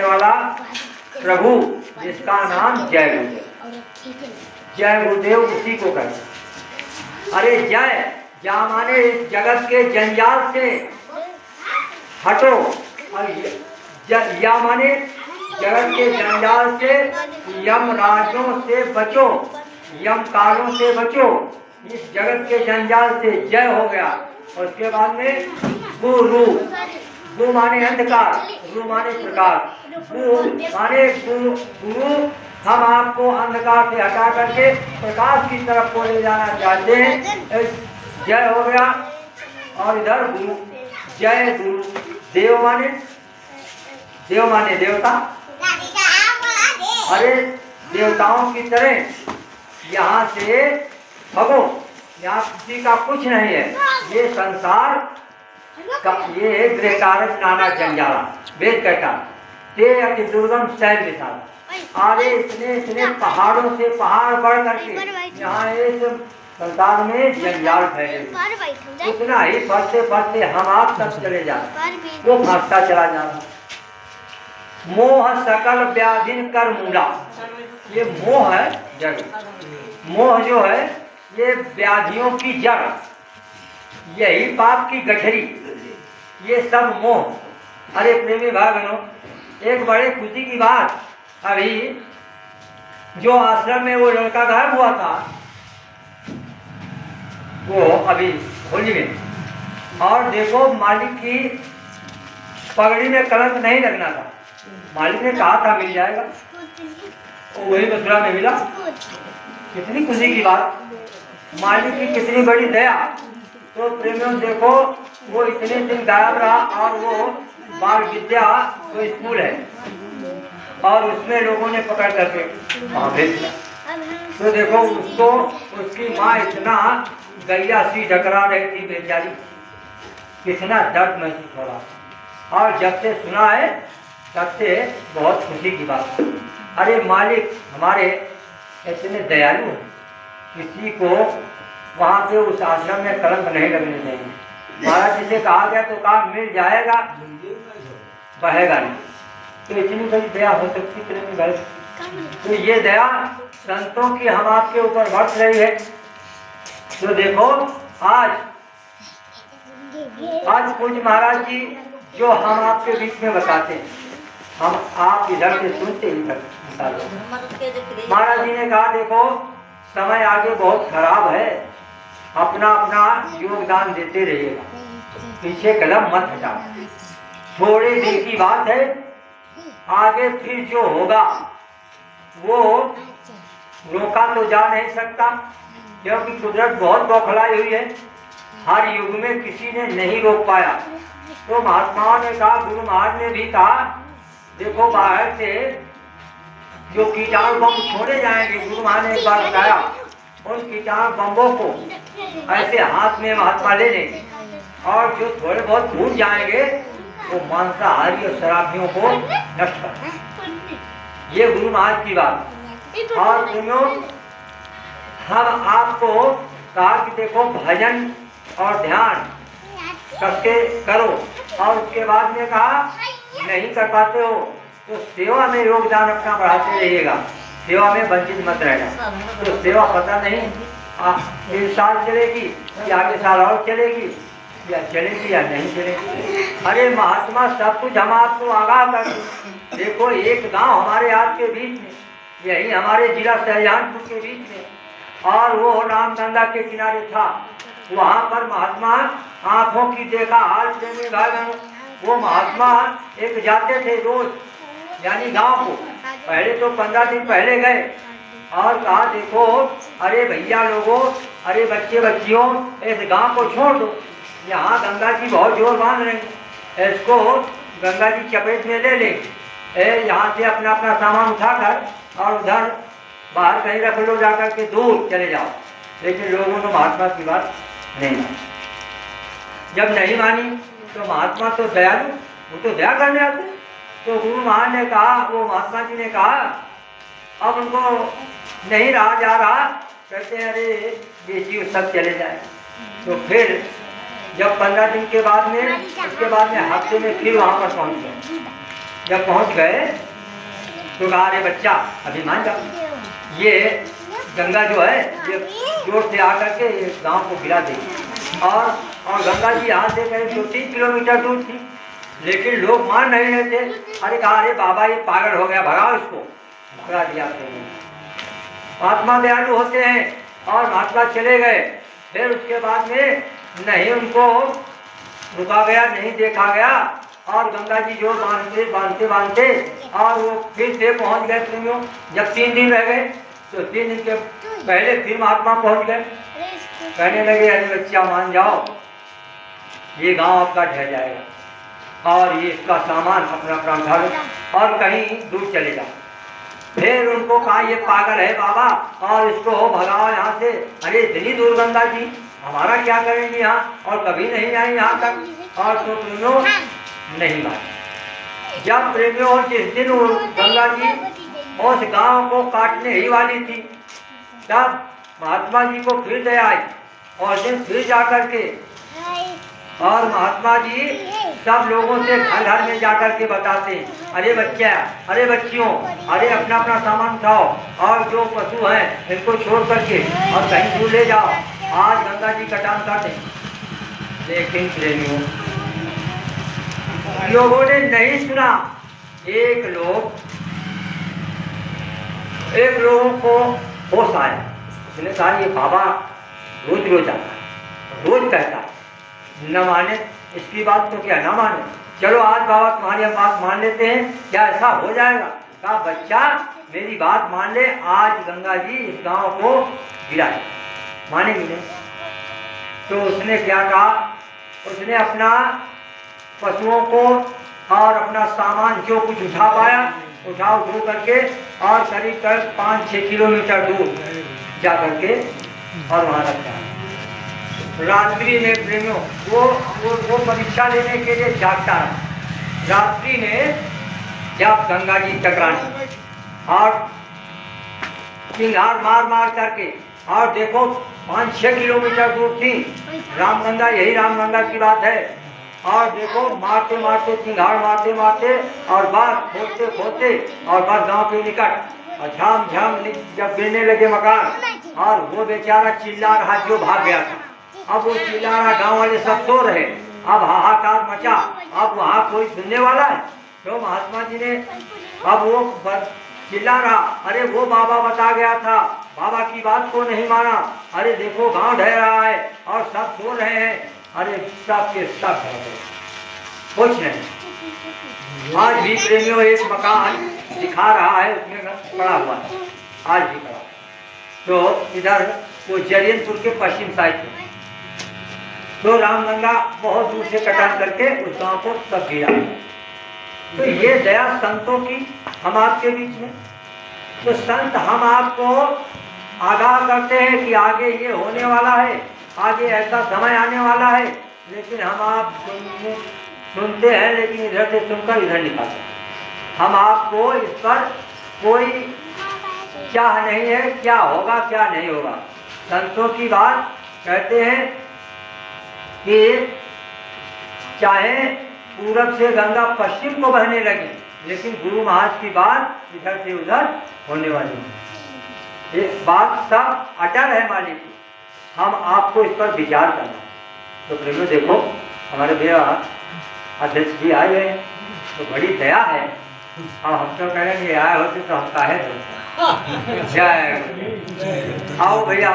वाला प्रभु जिसका नाम जय गुरुदेव, जय गुरुदेव उसी को कहते। अरे जय जा माने इस जगत के जंजाल से हटो, और या माने जगत के जंजाल से, यम राजों से बचो, यम कालों से बचो, इस जगत के जंजाल से जय हो गया। और उसके बाद में गुरु, गु माने अंधकार, रू माने प्रकाश, गु माने गुरु हम आपको अंधकार से हटा करके प्रकाश की तरफ को ले जाना चाहते हैं, जय हो गया। और इधर गुरु, जय गुरु देव माने, देव माने देवता, अरे देवताओं की तरह यहाँ से भगो, यहाँ किसी का कुछ नहीं है। ये संसार का ये गृहकारक नाना जंजाला, वेद कहता ते अति दुर्गम शैल विशाल। अरे इतने पहाड़ों से पहाड़ बढ़ करके यहाँ इस संसार में जंजाल फैले, उतना ही बढ़ते हम आप तक चले जाए, वो भागता चला जाना। मोह सकल व्याधिन कर मूला, ये मोह है जड़, मोह जो है ये व्याधियों की जड़, यही पाप की गठरी, ये सब मोह। अरे प्रेमी भाई बहनों, एक बड़े खुशी की बात, अभी जो आश्रम में वो लड़का गायब हुआ था, वो अभी होली में, और देखो मालिक की पगड़ी में कलंक नहीं लगना था, मालिक ने कहा था मिल जाएगा, वो वही मथुरा में मिला। कितनी खुशी की बात, मालिक की कितनी बड़ी दया। तो प्रेमियों देखो, वो इतने दिन गायब रहा, और वो बाल विद्या तो स्कूल है, और उसमें लोगों ने पकड़ करके वहाँ भेज दिया। तो देखो उसको उसकी माँ इतना गैया सी डकरा रही थी बेचारी, कितना दर्द महसूस हो रहा। और जब से सुना है तब से बहुत खुशी की बात। अरे मालिक हमारे इतने दयालु, किसी को वहाँ पे उस आश्रम में कलंक नहीं लगने चाहिए। महाराज जी से कहा गया तो कहा मिल जाएगा, बहेगा नहीं। तो इतनी बड़ी दया हो सकती प्रेमी भाई, तो ये दया संतों की हम आपके ऊपर बरस रही है। तो देखो आज पूज्य महाराज जी जो हम आपके बीच में बताते हैं, हम आप इधर से सुनते ही महाराज जी ने कहा देखो समय आगे बहुत खराब है, अपना अपना योगदान देते रहिएगा, पीछे कदम मत हटाओ। थोड़े दिन की बात है, आगे फिर जो होगा वो रोका तो जा नहीं सकता, क्योंकि कुदरत बहुत बौखलाई हुई है, हर युग में किसी ने नहीं रोक पाया। तो महात्माओं ने कहा, गुरु महाराज ने भी कहा देखो बाहर से जो कीटाणु बम छोड़े जाएंगे, गुरु महाराज ने एक बार बताया, उन कीटाणु बम्बों को ऐसे हाथ में महात्मा ले लेंगे, और जो थोड़े बहुत भूल जाएंगे वो मांसाहारी और शराबियों को नष्ट कर। ये गुरु महाराज की बात। और सुनो, हम आपको कहा कि देखो भजन और ध्यान करके करो, और उसके बाद में कहा नहीं कर पाते हो तो सेवा में योगदान अपना बढ़ाते रहिएगा, सेवा में वंचित मत रहना। तो सेवा पता नहीं 1 साल चलेगी या आगे साल और चलेगी, या चलेगी या नहीं चलेगी। अरे महात्मा सब कुछ हम आपको आगाह कर, देखो एक गांव हमारे आपके बीच में, यही हमारे जिला शाहजहानपुर के बीच में, और वो रामगंगा के किनारे था, वहाँ पर महात्मा आंखों की देखा हाल प्रेमी भाई बहनों, वो महात्मा एक जाते थे रोज, यानी गांव को, पहले तो 15 दिन पहले गए और कहा देखो अरे भैया लोगों, अरे बच्चे बच्चियों, इस गांव को छोड़ दो, यहाँ गंगा जी बहुत जोर बांध रही, इसको गंगा जी चपेट में ले लें, यहाँ से अपना अपना सामान उठाकर और उधर बाहर कहीं रख लो, जाकर के दूर चले जाओ। लेकिन लोगों ने महात्मा की बात नहीं मानी। जब नहीं मानी तो महात्मा तो दयालु, वो तो दया करने आते। तो गुरु महाराज ने कहा, वो महात्मा जी ने कहा अब उनको नहीं रहा जा रहा, कहते हैं अरे बेटी सब चले जाए। तो फिर जब 15 दिन के बाद में, उसके बाद में हफ्ते में फिर वहाँ पर पहुँच गए। जब पहुंच गए तो कहा, अरे बच्चा अभी मान जाओ, ये गंगा जो है ये जोर से आकर के गांव को गिरा देगी। और गंगा जी यहाँ से करीब 2-3 किलोमीटर दूर थी, लेकिन लोग मान नहीं रहे थे। अरे कहा, अरे बाबा ये पागल हो गया, भगाओ इसको। भगा दिया। महात्मा दयालु होते हैं और महात्मा चले गए। फिर उसके बाद में नहीं उनको रुका गया, नहीं देखा गया, और गंगा जी जो बांधते और वो फिर से पहुंच गए प्रेमियों। जब 3 दिन रह गए तो 3 दिन के पहले फिर महात्मा पहुंच गए। कहने लगे, अरे बच्चा मान जाओ, ये गांव आपका ढह जाएगा और ये इसका सामान अपना अपना उठा लो और कहीं दूर चले जाओ। फिर उनको कहा, ये पागल है बाबा और इसको भगाओ यहाँ से। अरे इतनी दूर गंगा जी, हमारा क्या करेंगे यहाँ, और कभी नहीं आए यहाँ तक। और तो प्रेमियों नहीं माने। जब प्रेमियों जिस दिन गंगा जी उस गांव को काटने ही वाली थी, तब महात्मा जी को फिर दया आई और दिन फिर जाकर के और महात्मा जी सब लोगों से घर घर में जाकर के बताते, अरे बच्चा, अरे बच्चियों, अरे अपना अपना सामान उठाओ और जो पशु हैं इनको छोड़ करके और कहीं दूर ले जाओ, आज गंगा जी का टांग काटे। लेकिन प्रेमियों लोगों ने नहीं सुना। एक लोगों को होश आया, उसने कहा, ये बाबा रोज रोज आता है, रोज कहता है, न माने इसकी बात तो क्या न माने, चलो आज बाबा तुम्हारी बात मान लेते हैं, क्या ऐसा हो जाएगा। कहा, बच्चा मेरी बात मान ले, आज गंगा जी इस गांव को गिराए, मानेगी नहीं। तो उसने क्या कहा, उसने अपना पशुओं को और अपना सामान जो कुछ उठा पाया उठा करके और करीब 5-6 किलोमीटर दूर जा करके और वहाँ रखा। रात्रि में प्रेमियों वो परीक्षा लेने के लिए जागता है। रात्रि में जब गंगा जी टकराने और चिंगार मार करके, और देखो 5-6 किलोमीटर दूर थी रामगंगा, यही रामगंगा की बात है। और देखो मारते मारते चिंगार मारते और बात खोदते और बस गांव के निकट और झाम जब गिरने लगे मकान, और वो बेचारा चिल्ला रहा जो भाग गया था। अब वो चिल्ला रहा, गांव वाले सब सो रहे, अब हाहाकार मचा, अब वहाँ कोई सुनने वाला है। तो महात्मा जी ने अब वो चिल्ला रहा, अरे वो बाबा बता गया था, बाबा की बात को नहीं माना, अरे देखो गांव ढह रहा है और सब सो रहे हैं, अरे सब के सब कुछ नहीं। आज भी प्रेमियों एक मकान दिखा रहा है, उसमें पड़ा हुआ है, आज भी पड़ा। तो इधर वो जरियनपुर के पश्चिम साइड में तो रामगंगा बहुत दूर से कटान करके उस गांव को सब गिरा। तो ये दया संतों की हम आपके बीच में। तो संत हम आपको आगाह करते हैं कि आगे ये होने वाला है, आगे ऐसा समय आने वाला है, लेकिन हम आप सुनते हैं लेकिन इधर से सुनकर इधर निकालते हैं। हम आपको इस पर कोई चाह नहीं है क्या होगा क्या नहीं होगा। संतों की बात कहते हैं कि चाहे पूरब से गंगा पश्चिम को बहने लगी, लेकिन गुरु महाराज की बात इधर से उधर होने वाली है। इस बात सब अटल है मालिक, हम आपको इस पर विचार करना। तो प्रेमियों देखो हमारे भैया अध्यक्ष जी आए हैं, तो बड़ी दया है। और हम तो कहेंगे आए होते तो हम काहे जय आओ भैया।